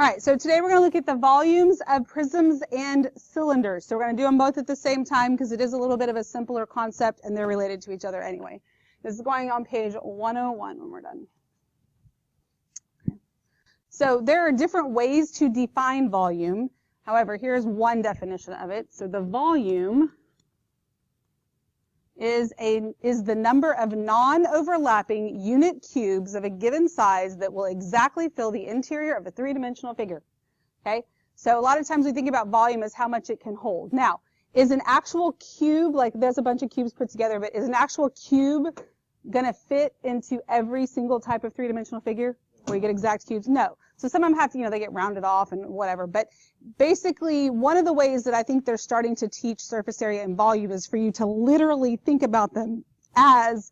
All right, so today we're going to look at the volumes of prisms and cylinders. So we're going to do them both at the same time because it is a little bit of a simpler concept and they're related to each other anyway. This is going on page 101 when we're done. Okay. So there are different ways to define volume. However, here's one definition of it. So the volume is the number of non-overlapping unit cubes of a given size that will exactly fill the interior of a three-dimensional figure. Okay? So a lot of times we think about volume as how much it can hold. Now, is an actual cube, like there's a bunch of cubes put together, but is an actual cube going to fit into every single type of three-dimensional figure where you get exact cubes? No. So some of them have to, they get rounded off and whatever. But basically, one of the ways that I think they're starting to teach surface area and volume is for you to literally think about them as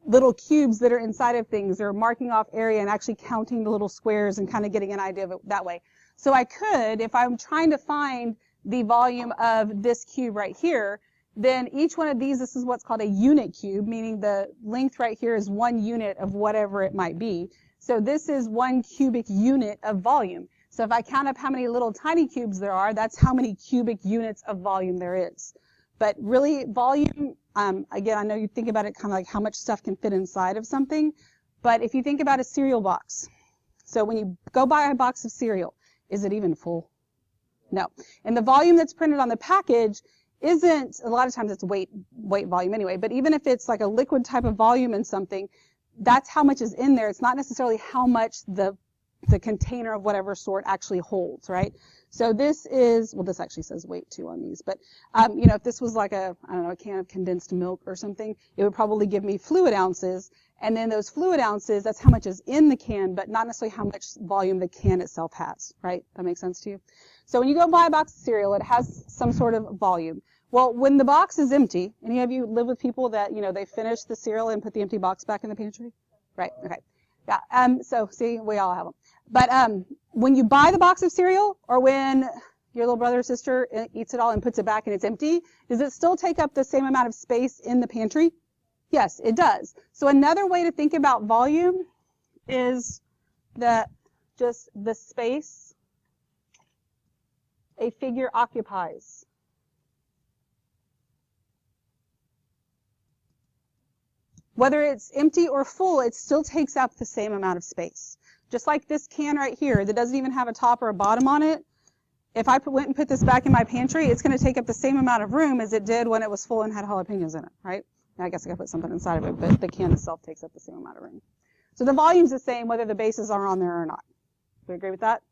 little cubes that are inside of things, or marking off area and actually counting the little squares and kind of getting an idea of it that way. So I could, if I'm trying to find the volume of this cube right here, then each one of these, this is what's called a unit cube, meaning the length right here is 1 unit of whatever it might be. So this is 1 cubic unit of volume. So if I count up how many little tiny cubes there are, that's how many cubic units of volume there is. But really, volume, again, I know you think about it kind of like how much stuff can fit inside of something, but if you think about a cereal box, so when you go buy a box of cereal, is it even full? No. And the volume that's printed on the package isn't, a lot of times it's weight volume anyway, but even if it's like a liquid type of volume in something, that's how much is in there. It's not necessarily how much the container of whatever sort actually holds, right? So this is, well, this actually says weight too on these, but, if this was like a can of condensed milk or something, it would probably give me fluid ounces, and then those fluid ounces, that's how much is in the can, but not necessarily how much volume the can itself has, right? That makes sense to you? So when you go buy a box of cereal, it has some sort of volume. Well, when the box is empty, any of you live with people that, they finish the cereal and put the empty box back in the pantry? Right, okay. Yeah, so see, we all have them. But when you buy the box of cereal, or when your little brother or sister eats it all and puts it back and it's empty, does it still take up the same amount of space in the pantry? Yes, it does. So another way to think about volume is that just the space a figure occupies. Whether it's empty or full, it still takes up the same amount of space. Just like this can right here that doesn't even have a top or a bottom on it, if I went and put this back in my pantry, it's going to take up the same amount of room as it did when it was full and had jalapenos in it, right? Now I guess I got to put something inside of it, but the can itself takes up the same amount of room. So the volume's the same whether the bases are on there or not. Do you agree with that?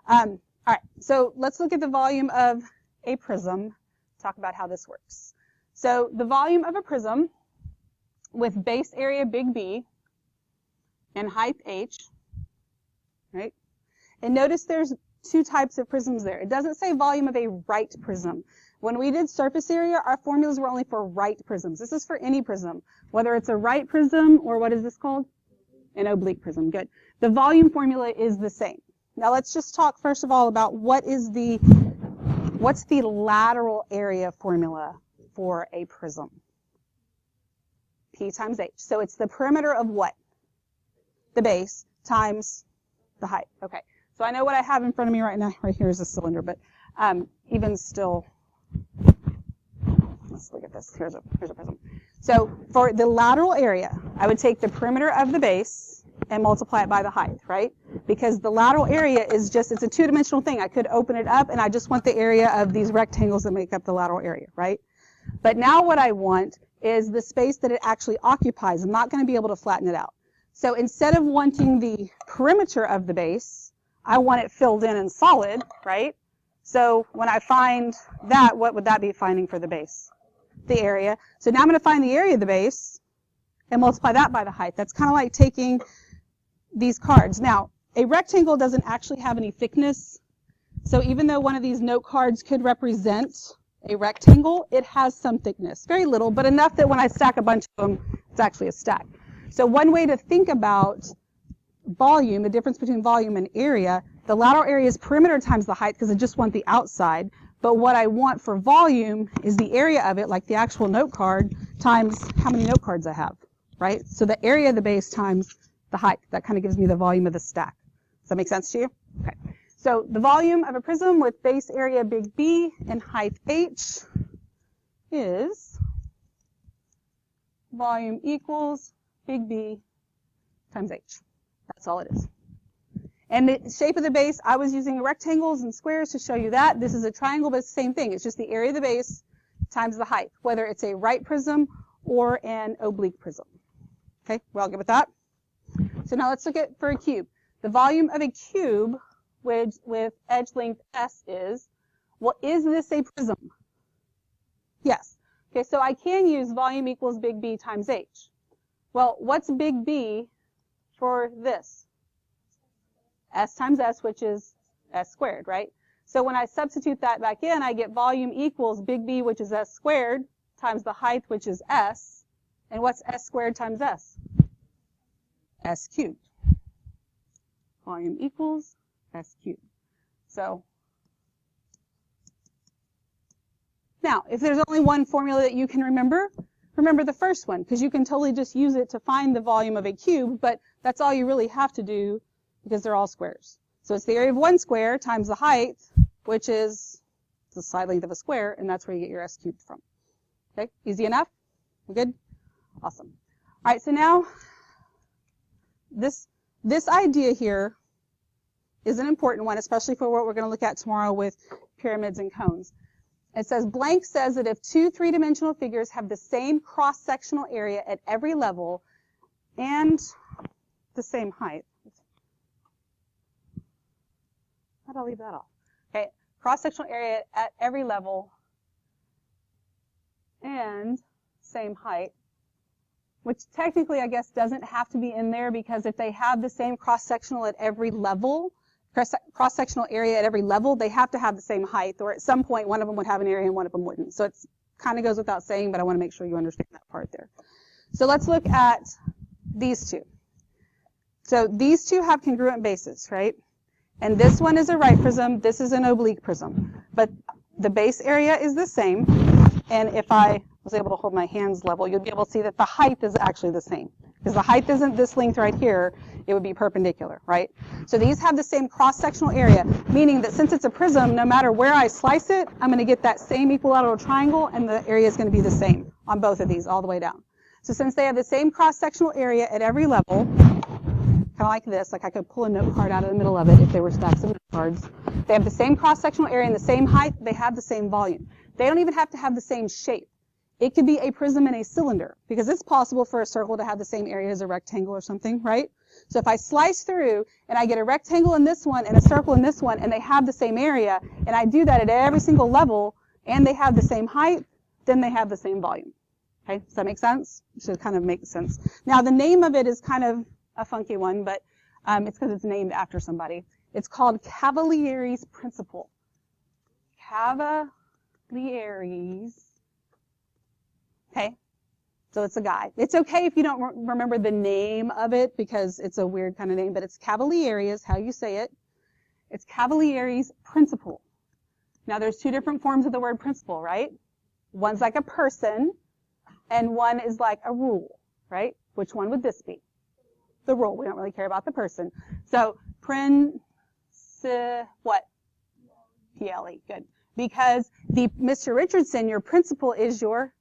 Okay. All right, so let's look at the volume of a prism, talk about how this works. So the volume of a prism with base area big B and height h, right? And notice there's 2 types of prisms there. It doesn't say volume of a right prism. When we did surface area, our formulas were only for right prisms. This is for any prism, whether it's a right prism or what is this called? An oblique prism. Good. The volume formula is the same. Now let's just talk first of all about what's the lateral area formula for a prism. P times H. So it's the perimeter of what? The base times the height. Okay. So I know what I have in front of me right now. Right here is a cylinder, but even still, let's look at this. Here's a prism. So for the lateral area, I would take the perimeter of the base and multiply it by the height, right? Because the lateral area is just, it's a 2-dimensional thing. I could open it up and I just want the area of these rectangles that make up the lateral area, right? But now what I want is the space that it actually occupies. I'm not going to be able to flatten it out. So instead of wanting the perimeter of the base, I want it filled in and solid, right? So when I find that, what would that be finding for the base? The area. So now I'm going to find the area of the base and multiply that by the height. That's kind of like taking these cards. Now, a rectangle doesn't actually have any thickness. So even though one of these note cards could represent a rectangle, it has some thickness. Very little, but enough that when I stack a bunch of them, it's actually a stack. So one way to think about volume, the difference between volume and area, the lateral area is perimeter times the height because I just want the outside. But what I want for volume is the area of it, like the actual note card, times how many note cards I have, right? So the area of the base times the height. That kind of gives me the volume of the stack. Does that make sense to you? So the volume of a prism with base area big B and height h is volume equals big B times h. That's all it is. And the shape of the base, I was using rectangles and squares to show you that. This is a triangle, but it's the same thing. It's just the area of the base times the height, whether it's a right prism or an oblique prism. Okay, we're all good with that? So now let's look at for a cube. The volume of a cube with edge length S is, well, is this a prism? Yes. Okay, so I can use volume equals big B times H. Well, what's big B for this? S times S, which is S squared, right? So when I substitute that back in, I get volume equals big B, which is S squared, times the height, which is S. And what's S squared times S? S cubed. Volume equals S cubed. So now, if there's only one formula that you can remember the first one, because you can totally just use it to find the volume of a cube, but that's all you really have to do because they're all squares. So it's the area of one square times the height, which is the side length of a square, and that's where you get your S cubed from. Okay, easy enough? We good? Awesome. All right, so now this idea here is an important one, especially for what we're going to look at tomorrow with pyramids and cones. It says, blank says that if two three-dimensional figures have the same cross-sectional area at every level and the same height. How do I leave that off? Okay, cross-sectional area at every level and same height, which technically, I guess, doesn't have to be in there because if they have the same cross-sectional at every level, cross-sectional area at every level, they have to have the same height, or at some point one of them would have an area and one of them wouldn't. So it kind of goes without saying, but I want to make sure you understand that part there. So let's look at these two. So these two have congruent bases, right? And this one is a right prism, this is an oblique prism. But the base area is the same, and if I was able to hold my hands level, you'd be able to see that the height is actually the same. Because the height isn't this length right here, it would be perpendicular, right? So these have the same cross-sectional area, meaning that since it's a prism, no matter where I slice it, I'm going to get that same equilateral triangle, and the area is going to be the same on both of these all the way down. So since they have the same cross-sectional area at every level, kind of like this, like I could pull a note card out of the middle of it if they were stacks of note cards. They have the same cross-sectional area and the same height, they have the same volume. They don't even have to have the same shape. It could be a prism and a cylinder, because it's possible for a circle to have the same area as a rectangle or something, right? So if I slice through and I get a rectangle in this one and a circle in this one, and they have the same area, and I do that at every single level, and they have the same height, then they have the same volume. Okay, does that make sense? It should kind of make sense. Now the name of it is kind of a funky one, but it's because it's named after somebody. It's called Cavalieri's principle. Cavalieri's. Okay, so it's a guy. It's okay if you don't remember the name of it because it's a weird kind of name, but it's Cavalieri is how you say it. It's Cavalieri's principle. Now there's two different forms of the word principle, right? One's like a person, and one is like a rule, right? Which one would this be? The rule. We don't really care about the person. So, what? P-L-E. Good. Because Mr. Richardson, your principal is your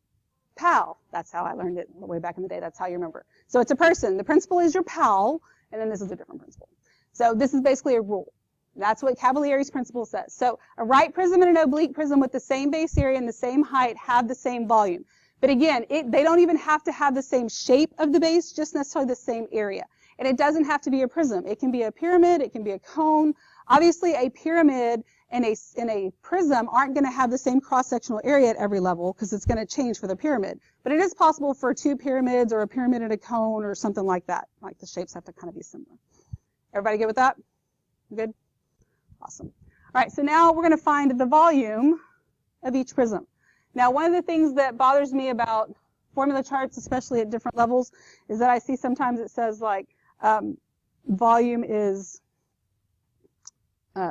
pal. That's how I learned it way back in the day. That's how you remember. So it's a person. The principal is your pal, and then this is a different principle. So this is basically a rule. That's what Cavalieri's principle says. So a right prism and an oblique prism with the same base area and the same height have the same volume. But again, they don't even have to have the same shape of the base, just necessarily the same area. And it doesn't have to be a prism. It can be a pyramid. It can be a cone. Obviously, a pyramid and a prism aren't going to have the same cross-sectional area at every level because it's going to change for the pyramid. But it is possible for two pyramids or a pyramid and a cone or something like that. Like the shapes have to kind of be similar. Everybody good with that? Good? Awesome. All right, so now we're going to find the volume of each prism. Now, one of the things that bothers me about formula charts, especially at different levels, is that I see sometimes it says like volume is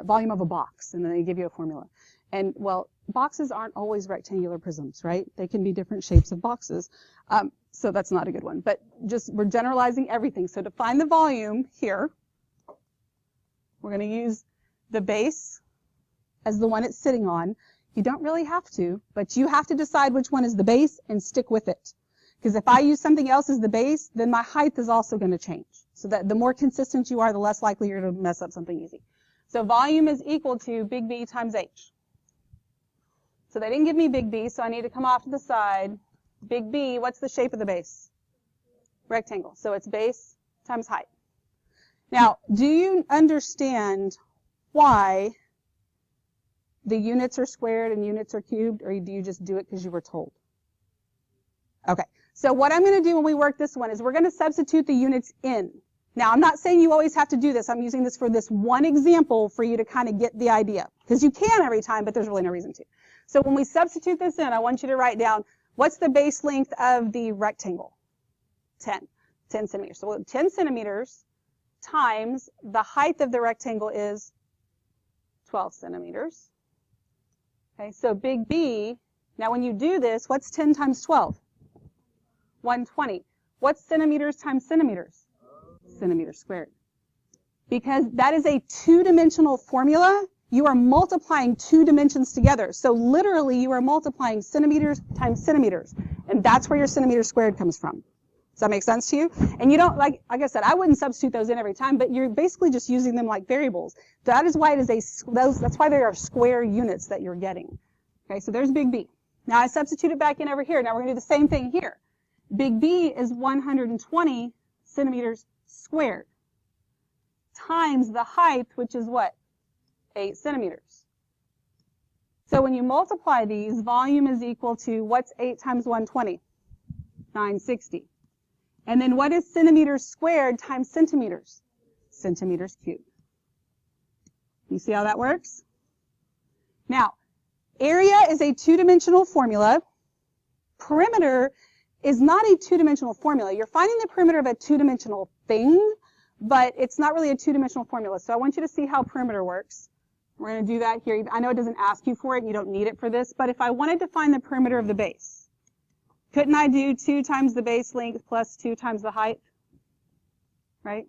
volume of a box, and then they give you a formula. And, well, boxes aren't always rectangular prisms, right? They can be different shapes of boxes. So that's not a good one. But just we're generalizing everything. So to find the volume here, we're going to use the base as the one it's sitting on. You don't really have to, but you have to decide which one is the base and stick with it. Because if I use something else as the base, then my height is also going to change. So that the more consistent you are, the less likely you're to mess up something easy. So volume is equal to big B times H. So they didn't give me big B, so I need to come off to the side. Big B, what's the shape of the base? Rectangle. So it's base times height. Now, do you understand why the units are squared and units are cubed, or do you just do it because you were told? Okay. So what I'm going to do when we work this one is we're going to substitute the units in. Now, I'm not saying you always have to do this. I'm using this for this one example for you to kind of get the idea. Because you can every time, but there's really no reason to. So when we substitute this in, I want you to write down, what's the base length of the rectangle? 10 centimeters. So 10 centimeters times the height of the rectangle is 12 centimeters. Okay, so big B, now when you do this, what's 10 times 12? 120. What's centimeters times centimeters? Centimeters squared. Because that is a two-dimensional formula, you are multiplying two dimensions together. So literally you are multiplying centimeters times centimeters. And that's where your centimeter squared comes from. Does that make sense to you? And you don't, like I said, I wouldn't substitute those in every time, but you're basically just using them like variables. That is why it is that's why they are square units that you're getting. Okay, so there's big B. Now I substitute it back in over here. Now we're going to do the same thing here. Big B is 120 centimeters squared times the height, which is what? 8 centimeters. So when you multiply these, volume is equal to, what's 8 times 120? 960. And then what is centimeters squared times centimeters? Centimeters cubed. You see how that works? Now, area is a two-dimensional formula. Perimeter is not a two-dimensional formula. You're finding the perimeter of a two-dimensional thing, but it's not really a two-dimensional formula. So I want you to see how perimeter works. We're going to do that here. I know it doesn't ask you for it, and you don't need it for this, but if I wanted to find the perimeter of the base, couldn't I do 2 times the base length plus 2 times the height? Right?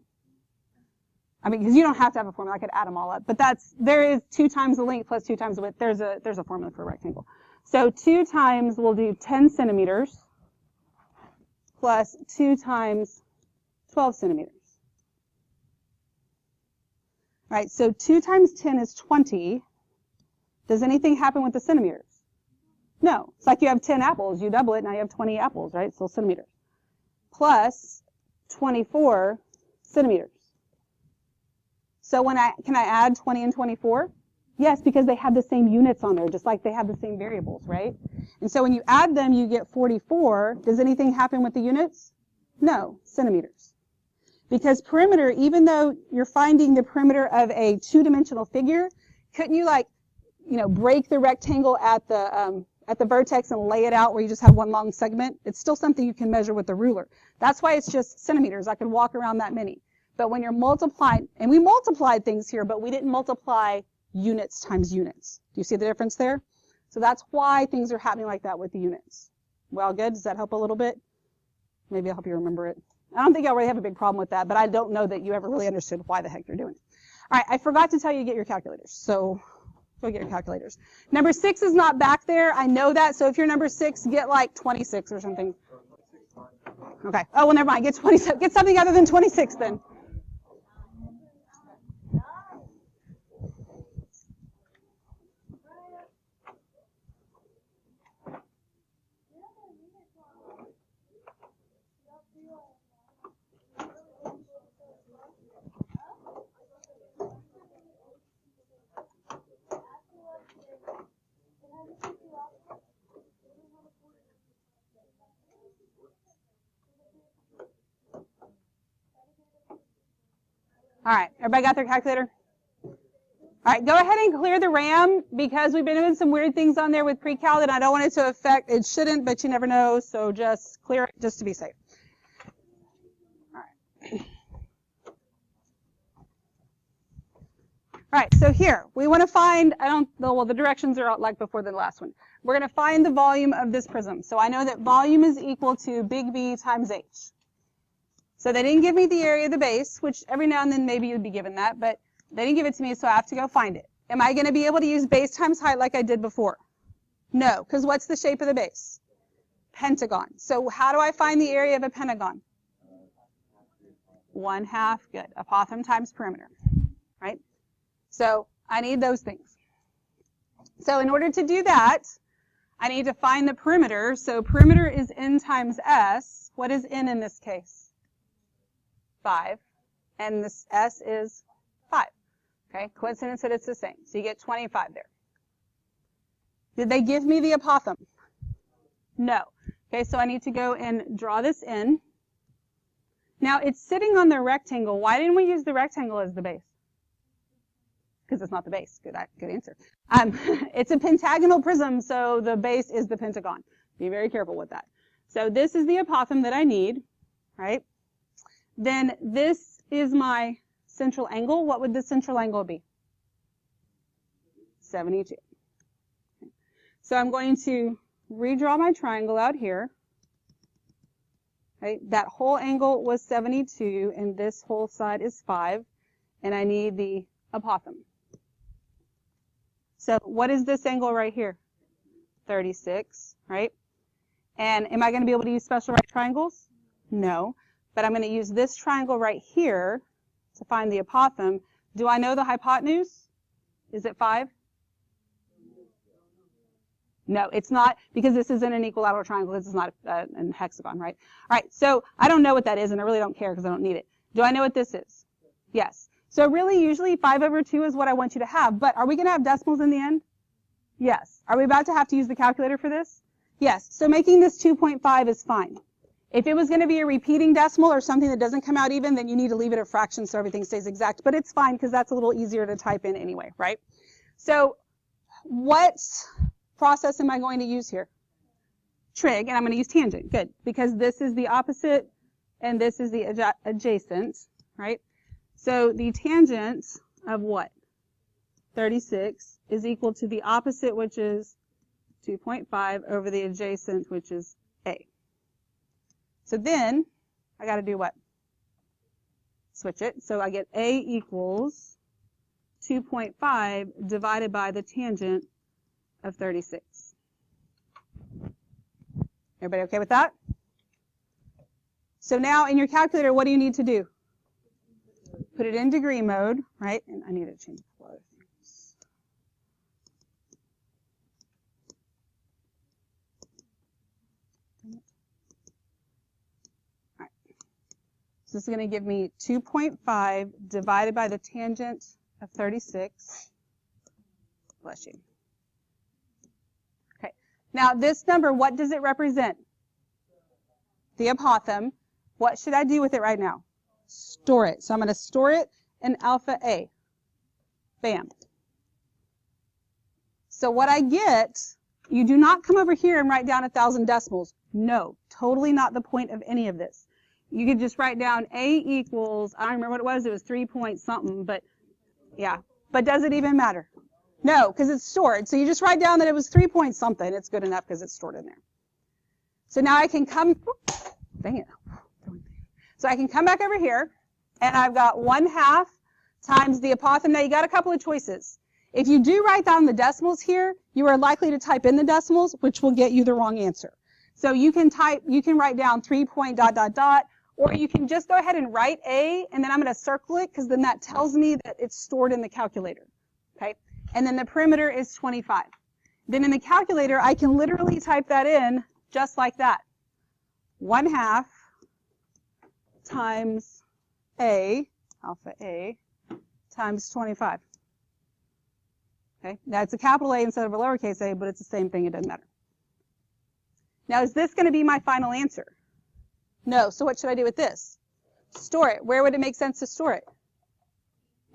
I mean, because you don't have to have a formula. I could add them all up. But there is 2 times the length plus 2 times the width. There's a formula for a rectangle. So 2 times, we'll do 10 centimeters plus 2 times 12 centimeters. All right, so 2 times 10 is 20. Does anything happen with the centimeters? No. It's like you have 10 apples. You double it, now you have 20 apples, right? So centimeters. Plus 24 centimeters. So can I add 20 and 24? Yes, because they have the same units on there, just like they have the same variables, right? And so when you add them, you get 44. Does anything happen with the units? No, centimeters. Because perimeter, even though you're finding the perimeter of a two-dimensional figure, couldn't you break the rectangle at the vertex and lay it out where you just have one long segment? It's still something you can measure with the ruler. That's why it's just centimeters. I could walk around that many. But when you're multiplying, and we multiplied things here, but we didn't multiply units times units. Do you see the difference there? So that's why things are happening like that with the units. Well, good. Does that help a little bit? Maybe I'll help you remember it. I don't think I really have a big problem with that, but I don't know that you ever really understood why the heck you're doing it. All right, I forgot to tell you to get your calculators. So go get your calculators. Number 6 is not back there. I know that. So if you're number 6, get like 26 or something. Okay. Oh, well, never mind. Get 27. Get something other than 26 then. All right, everybody got their calculator? All right, go ahead and clear the RAM because we've been doing some weird things on there with pre-cal and I don't want it to affect, it shouldn't, but you never know, so just clear it just to be safe. All right. All right, so here, we want to find, the directions are like before the last one. We're going to find the volume of this prism. So I know that volume is equal to big B times H. So they didn't give me the area of the base, which every now and then maybe you'd be given that, but They didn't give it to me, so I have to go find it. Am I going to be able to use base times height like I did before? No, because what's the shape of the base? Pentagon. So how do I find the area of a pentagon? 1/2, good. Apothem times perimeter, right? So I need those things. So in order to do that, I need to find the perimeter. So perimeter is n times s. What is n in this case? 5. And this s is 5. Okay, coincidence that it's the same. So you get 25 there. Did they give me the apothem? No. Okay, so I need to go and draw this in. Now, it's sitting on the rectangle. Why didn't we use the rectangle as the base? Because it's not the base. Good answer. It's a pentagonal prism, so the base is the pentagon. Be very careful with that. So this is the apothem that I need, right? Then this is my central angle. What would the central angle be? 72. So I'm going to redraw my triangle out here. Right? That whole angle was 72, and this whole side is 5, and I need the apothem. So what is this angle right here? 36, right? And am I going to be able to use special right triangles? No. But I'm going to use this triangle right here to find the apothem. Do I know the hypotenuse? Is it 5? No, it's not, because this isn't an equilateral triangle. This is not a hexagon, right? All right, so I don't know what that is, and I really don't care because I don't need it. Do I know what this is? Yes. So really, usually 5/2 is what I want you to have, but are we going to have decimals in the end? Yes. Are we about to have to use the calculator for this? Yes. So making this 2.5 is fine. If it was going to be a repeating decimal or something that doesn't come out even, then you need to leave it a fraction so everything stays exact, but it's fine because that's a little easier to type in anyway, right? So what process am I going to use here? Trig, and I'm going to use tangent. Good, because this is the opposite and this is the adjacent, right? So the tangent of what? 36 is equal to the opposite, which is 2.5, over the adjacent, which is a. So then I got to do what? Switch it. So I get a equals 2.5 divided by the tangent of 36. Everybody okay with that? So now in your calculator, what do you need to do? Put it in degree mode, right? And I need to change a lot of things. All right. So this is going to give me 2.5 divided by the tangent of 36. Bless you. Now, this number, what does it represent? The apothem. What should I do with it right now? Store it. So I'm going to store it in alpha A. Bam. So what I get, you do not come over here and write down 1,000 decimals. No, totally not the point of any of this. You could just write down A equals, I don't remember what it was 3 point something, but yeah. But does it even matter? No, because it's stored. So you just write down that it was 3 point something. It's good enough because it's stored in there. So now I can come, dang it. So I can come back over here, and I've got 1/2 times the apothem. Now you got a couple of choices. If you do write down the decimals here, you are likely to type in the decimals, which will get you the wrong answer. So you can write down 3 point ... or you can just go ahead and write A, and then I'm going to circle it because then that tells me that it's stored in the calculator. Okay? And then the perimeter is 25. Then in the calculator, I can literally type that in just like that. 1/2 times A, alpha A, times 25. Okay, now it's a capital A instead of a lowercase a, but it's the same thing, it doesn't matter. Now, is this going to be my final answer? No, so what should I do with this? Store it. Where would it make sense to store it?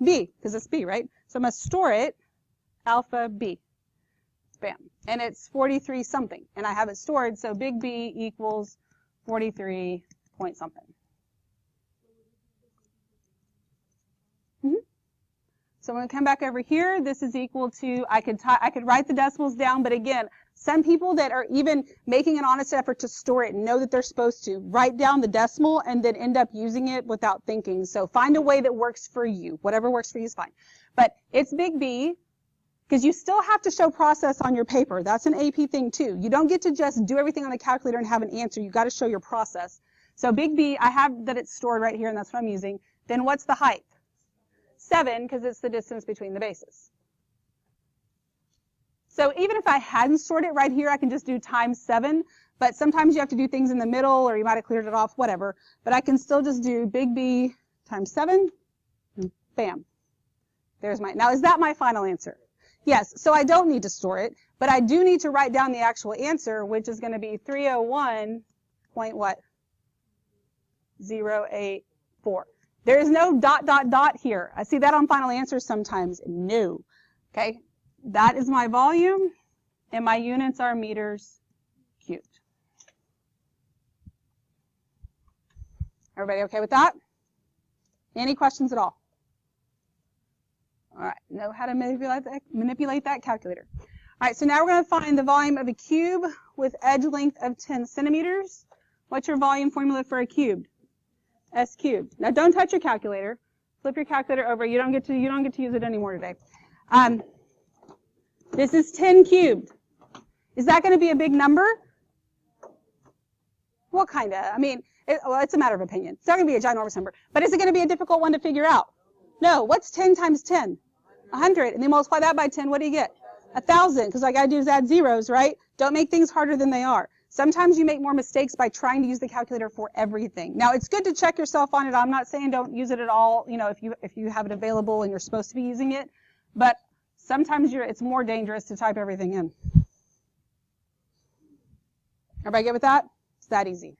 B, because it's B, right? So I'm going to store it, alpha B. Bam. And it's 43 something, and I have it stored, so big B equals 43 point something. So I'm going to come back over here. This is equal to, I could write the decimals down, but again, Some people that are even making an honest effort to store it know that they're supposed to write down the decimal and then end up using it without thinking. So find a way that works for you. Whatever works for you is fine. But it's big B, because you still have to show process on your paper. That's an AP thing too. You don't get to just do everything on the calculator and have an answer. You've got to show your process. So big B, I have that it's stored right here, and that's what I'm using. Then what's the height? 7, because it's the distance between the bases. So even if I hadn't stored it right here, I can just do times 7. But sometimes you have to do things in the middle, or you might have cleared it off, whatever. But I can still just do big B times 7, and bam. There's my, now is that my final answer? Yes, so I don't need to store it, but I do need to write down the actual answer, which is going to be 301 point what? 084. There is no ... here. I see that on final answers sometimes. No. Okay, that is my volume, and my units are meters cubed. Everybody okay with that? Any questions at all? All right, know how to manipulate that calculator. All right, so now we're going to find the volume of a cube with edge length of 10 centimeters. What's your volume formula for a cube? S cubed. Now don't touch your calculator. Flip your calculator over. You don't get to use it anymore today. This is 10 cubed. Is that going to be a big number? What kind of? I mean, well, it's a matter of opinion. It's not going to be a ginormous number. But is it going to be a difficult one to figure out? No. What's 10 times 10? 100. And then multiply that by 10. What do you get? 1,000. Because all I got to do is add zeros, right? Don't make things harder than they are. Sometimes you make more mistakes by trying to use the calculator for everything. Now, it's good to check yourself on it. I'm not saying don't use it at all, you know, if you have it available and you're supposed to be using it. But sometimes it's more dangerous to type everything in. Everybody good with that? It's that easy.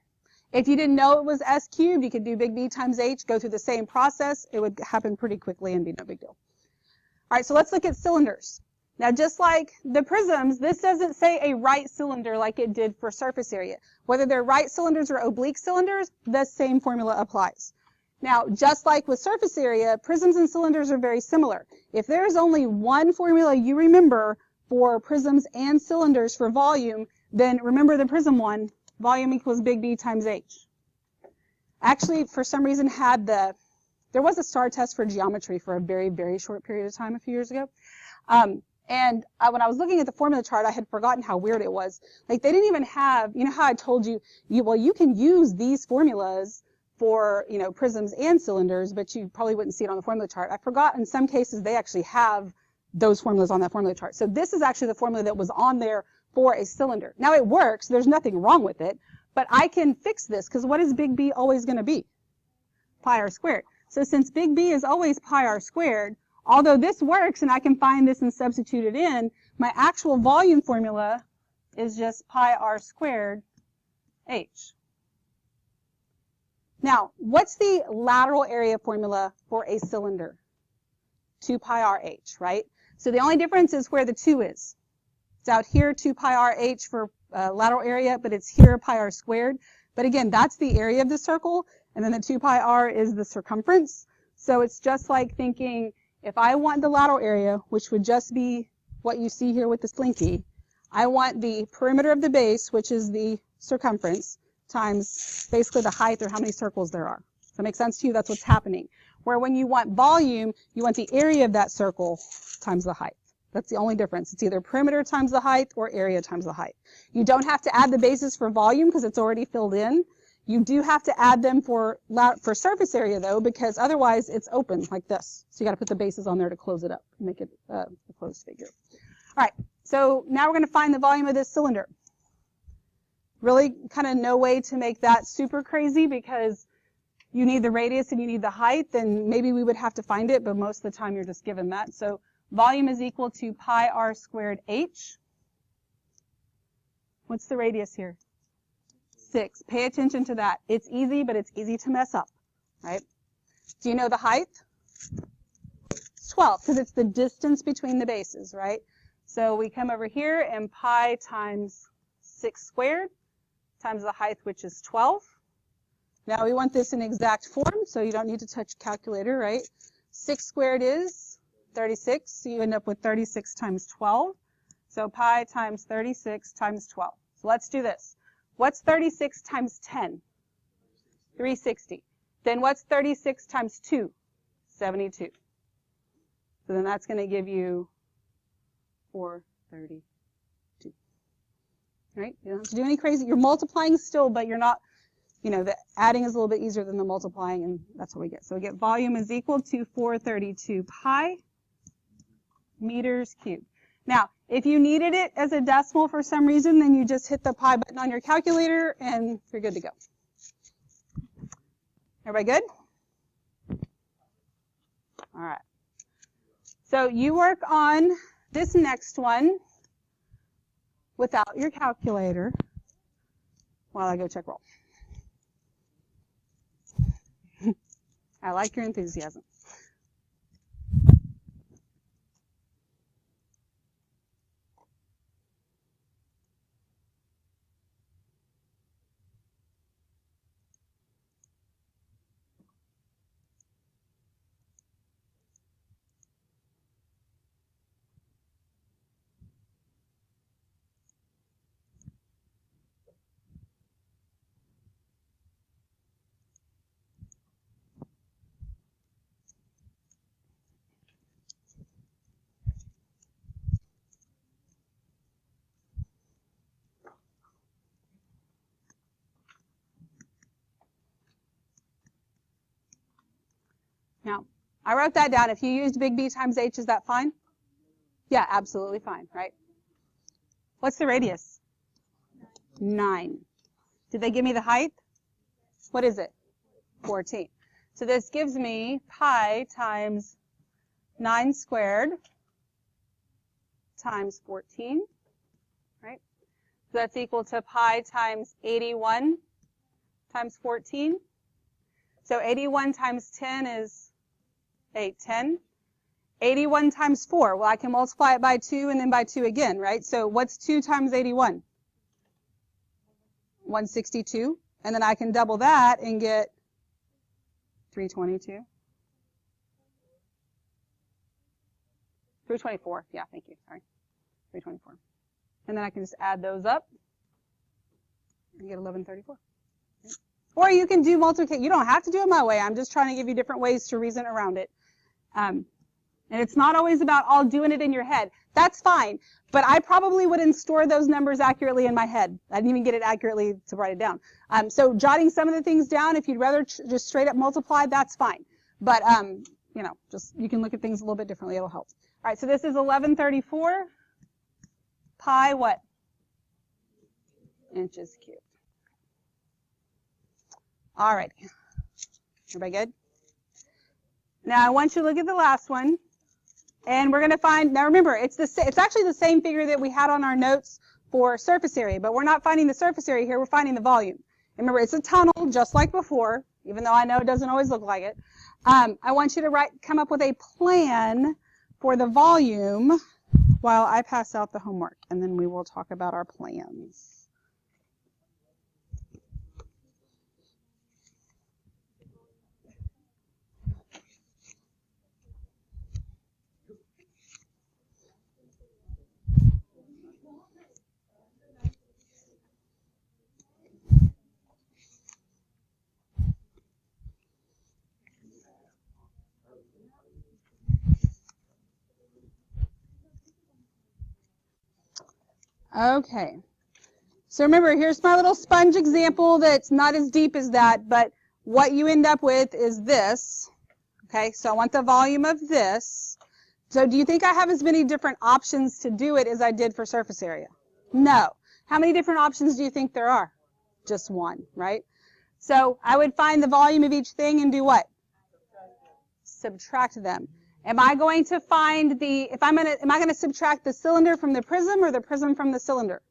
If you didn't know it was S cubed, you could do big B times H, go through the same process. It would happen pretty quickly and be no big deal. All right, so let's look at cylinders. Now, just like the prisms, this doesn't say a right cylinder like it did for surface area. Whether they're right cylinders or oblique cylinders, the same formula applies. Now, just like with surface area, prisms and cylinders are very similar. If there is only one formula you remember for prisms and cylinders for volume, then remember the prism one, volume equals big B times H. Actually, for some reason, there was a STAR test for geometry for a very, very short period of time a few years ago. And when I was looking at the formula chart, I had forgotten how weird it was. Like, they didn't even have, you know how I told you, well, you can use these formulas for, you know, prisms and cylinders, but you probably wouldn't see it on the formula chart. I forgot in some cases they actually have those formulas on that formula chart. So this is actually the formula that was on there for a cylinder. Now, it works. There's nothing wrong with it, but I can fix this, because what is big B always going to be? Pi r squared. So since big B is always pi r squared, although this works and I can find this and substitute it in, my actual volume formula is just pi r squared H. Now, what's the lateral area formula for a cylinder? 2 pi r H, right? So the only difference is where the 2 is. It's out here, 2 pi r H for lateral area, but it's here pi r squared. But again, that's the area of the circle, and then the 2 pi r is the circumference. So it's just like thinking, if I want the lateral area, which would just be what you see here with the slinky, I want the perimeter of the base, which is the circumference, times basically the height or how many circles there are. Does that make sense to you? That's what's happening. Where when you want volume, you want the area of that circle times the height. That's the only difference. It's either perimeter times the height or area times the height. You don't have to add the bases for volume because it's already filled in. You do have to add them for surface area, though, because otherwise it's open like this. So you got to put the bases on there to close it up, make it a closed figure. All right, so now we're going to find the volume of this cylinder. Really kind of no way to make that super crazy because you need the radius and you need the height, then maybe we would have to find it, but most of the time you're just given that. So volume is equal to pi r squared H. What's the radius here? 6. Pay attention to that. It's easy, but it's easy to mess up, right? Do you know the height? It's 12, because it's the distance between the bases, right? So we come over here, and pi times 6 squared times the height, which is 12. Now we want this in exact form, so you don't need to touch a calculator, right? 6 squared is 36, so you end up with 36 times 12. So pi times 36 times 12. So let's do this. What's 36 times 10? 360. Then what's 36 times 2? 72. So then that's going to give you 432. Right? You don't have to do any crazy. You're multiplying still, but you're not, you know, the adding is a little bit easier than the multiplying, and that's what we get. So we get volume is equal to 432 pi meters cubed. Now, if you needed it as a decimal for some reason, then you just hit the pi button on your calculator, and you're good to go. Everybody good? All right. So you work on this next one without your calculator while I go check roll. I like your enthusiasm. Now, I wrote that down. If you used big B times H, is that fine? Yeah, absolutely fine, right? What's the radius? 9. Did they give me the height? What is it? 14. So this gives me pi times 9 squared times 14, right? So that's equal to pi times 81 times 14. So 81 times 10 is 810. 81 times 4. Well, I can multiply it by 2 and then by 2 again, right? So what's 2 times 81? 162. And then I can double that and get 322. 324. Yeah, thank you. Sorry. 324. And then I can just add those up and get 1134. Okay. Or you can do multiplication. You don't have to do it my way. I'm just trying to give you different ways to reason around it. And it's not always about all doing it in your head. That's fine. But I probably wouldn't store those numbers accurately in my head. I didn't even get it accurately to write it down. So jotting some of the things down, if you'd rather just straight up multiply, that's fine. But, you know, just you can look at things a little bit differently. It'll help. All right, so this is 1134 pi what? Inches cubed. All right. Everybody good? Now I want you to look at the last one, and we're going to find. Now remember, it's actually the same figure that we had on our notes for surface area, but we're not finding the surface area here. We're finding the volume. And remember, it's a tunnel just like before, even though I know it doesn't always look like it. I want you to come up with a plan for the volume while I pass out the homework, and then we will talk about our plans. Okay, so remember, here's my little sponge example that's not as deep as that, but what you end up with is this. Okay, so I want the volume of this. So do you think I have as many different options to do it as I did for surface area? No. How many different options do you think there are? Just one, right? So I would find the volume of each thing and do what? Subtract them. Am I going to find am I going to subtract the cylinder from the prism or the prism from the cylinder?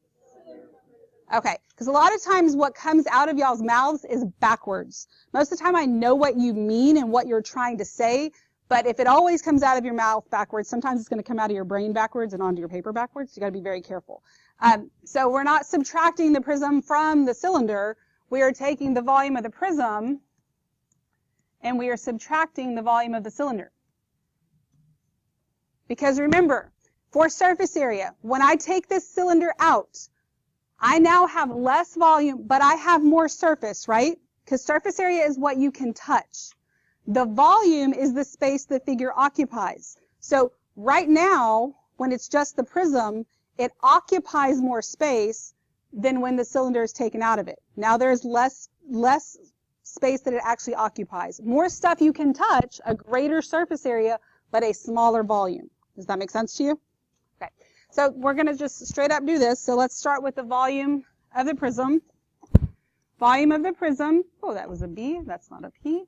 Okay, because a lot of times what comes out of y'all's mouths is backwards. Most of the time I know what you mean and what you're trying to say, but if it always comes out of your mouth backwards, sometimes it's going to come out of your brain backwards and onto your paper backwards. You got to be very careful. So we're not subtracting the prism from the cylinder. We are taking the volume of the prism and we are subtracting the volume of the cylinder. Because remember, For surface area, when I take this cylinder out, I now have less volume, but I have more surface, right? Because surface area is what you can touch. The volume is the space the figure occupies. So right now, when it's just the prism, it occupies more space than when the cylinder is taken out of it. Now there's less space that it actually occupies. More stuff you can touch, a greater surface area, but a smaller volume. Does that make sense to you? Okay. So we're going to just straight up do this. So let's start with the volume of the prism. Volume of the prism. Oh, that was a B. That's not a P.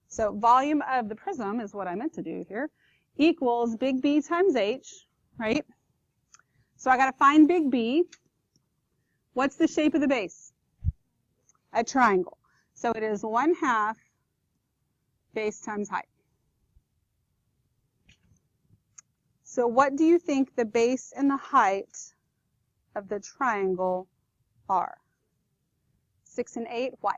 So volume of the prism is what I meant to do here. Equals big B times H, right? So I got to find big B. What's the shape of the base? A triangle. So it is 1/2 base times height. So what do you think the base and the height of the triangle are? 6 and 8. Why?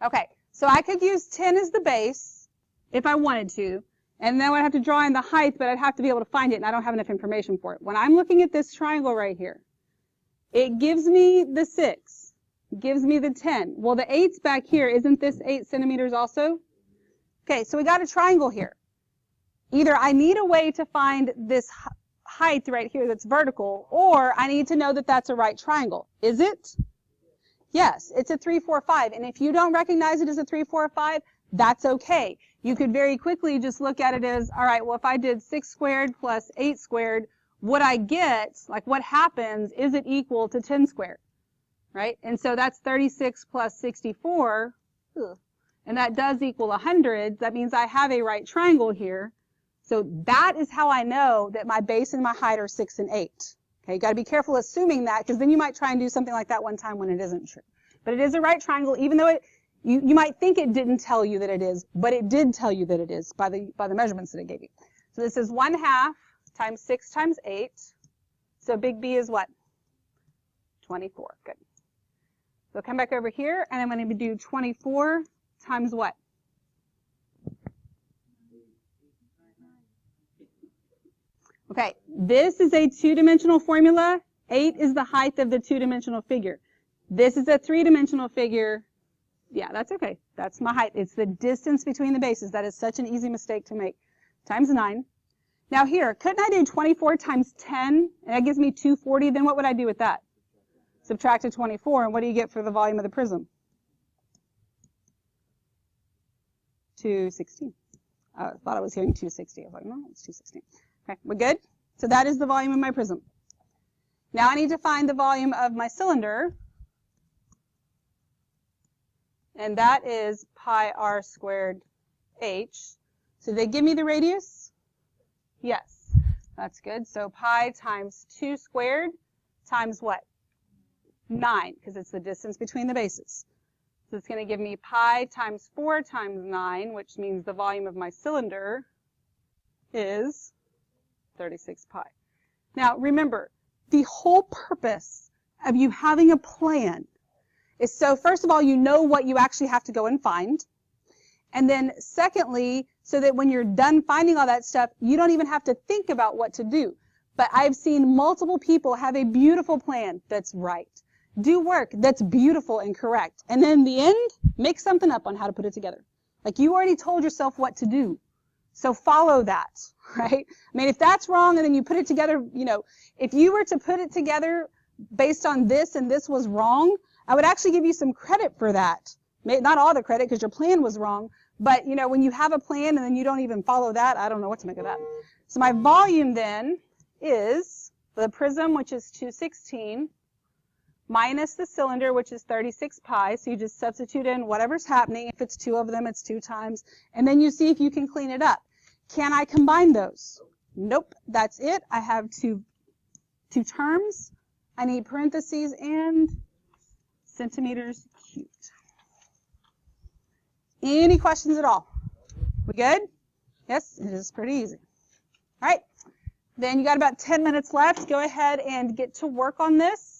Okay, so I could use 10 as the base if I wanted to, and then I would have to draw in the height, but I'd have to be able to find it, and I don't have enough information for it. When I'm looking at this triangle right here, it gives me the 6, gives me the 10. Well, the 8's back here. Isn't this 8 centimeters also? Okay, so we got a triangle here. Either I need a way to find this height right here that's vertical, or I need to know that that's a right triangle. Is it? Yes, it's a 3, 4, 5. And if you don't recognize it as a 3, 4, 5, that's okay. You could very quickly just look at it as, all right, well, if I did 6 squared plus 8 squared, what I get, like what happens, is it equal to 10 squared, right? And so that's 36 plus 64, and that does equal 100. That means I have a right triangle here. So that is how I know that my base and my height are 6 and 8. Okay, you got to be careful assuming that, because then you might try and do something like that one time when it isn't true. But it is a right triangle, even though you might think it didn't tell you that it is, but it did tell you that it is by the measurements that it gave you. So this is 1/2 times 6 times 8. So big B is what? 24. Good. So come back over here, and I'm going to do 24 times what? Okay, this is a 2-dimensional formula. 8 is the height of the 2-dimensional figure. This is a 3-dimensional figure. Yeah, that's okay. That's my height. It's the distance between the bases. That is such an easy mistake to make. Times 9. Now here, couldn't I do 24 times 10? And that gives me 240. Then what would I do with that? Subtract a 24, and what do you get for the volume of the prism? 216. I thought I was hearing 260. I was like, no, it's 216. Okay, we're good? So that is the volume of my prism. Now I need to find the volume of my cylinder, and that is pi r squared h. So they give me the radius? Yes, that's good. So pi times 2 squared times what? 9, because it's the distance between the bases. So it's going to give me pi times 4 times 9, which means the volume of my cylinder is 36 pi. Now remember, the whole purpose of you having a plan is so first of all, you know what you actually have to go and find. And then secondly, so that when you're done finding all that stuff, you don't even have to think about what to do. But I've seen multiple people have a beautiful plan that's right. Do work that's beautiful and correct. And then in the end, make something up on how to put it together. Like you already told yourself what to do. So follow that, right? I mean, if that's wrong and then you put it together, you know, if you were to put it together based on this and this was wrong, I would actually give you some credit for that. Not all the credit because your plan was wrong, but, you know, when you have a plan and then you don't even follow that, I don't know what to make of that. So my volume then is the prism, which is 216, minus the cylinder, which is 36 pi. So you just substitute in whatever's happening. If it's 2 of them, it's 2 times. And then you see if you can clean it up. Can I combine those? Nope. That's it. I have two terms. I need parentheses and centimeters cubed. Any questions at all? We good? Yes, it is pretty easy. All right. Then you got about 10 minutes left. Go ahead and get to work on this.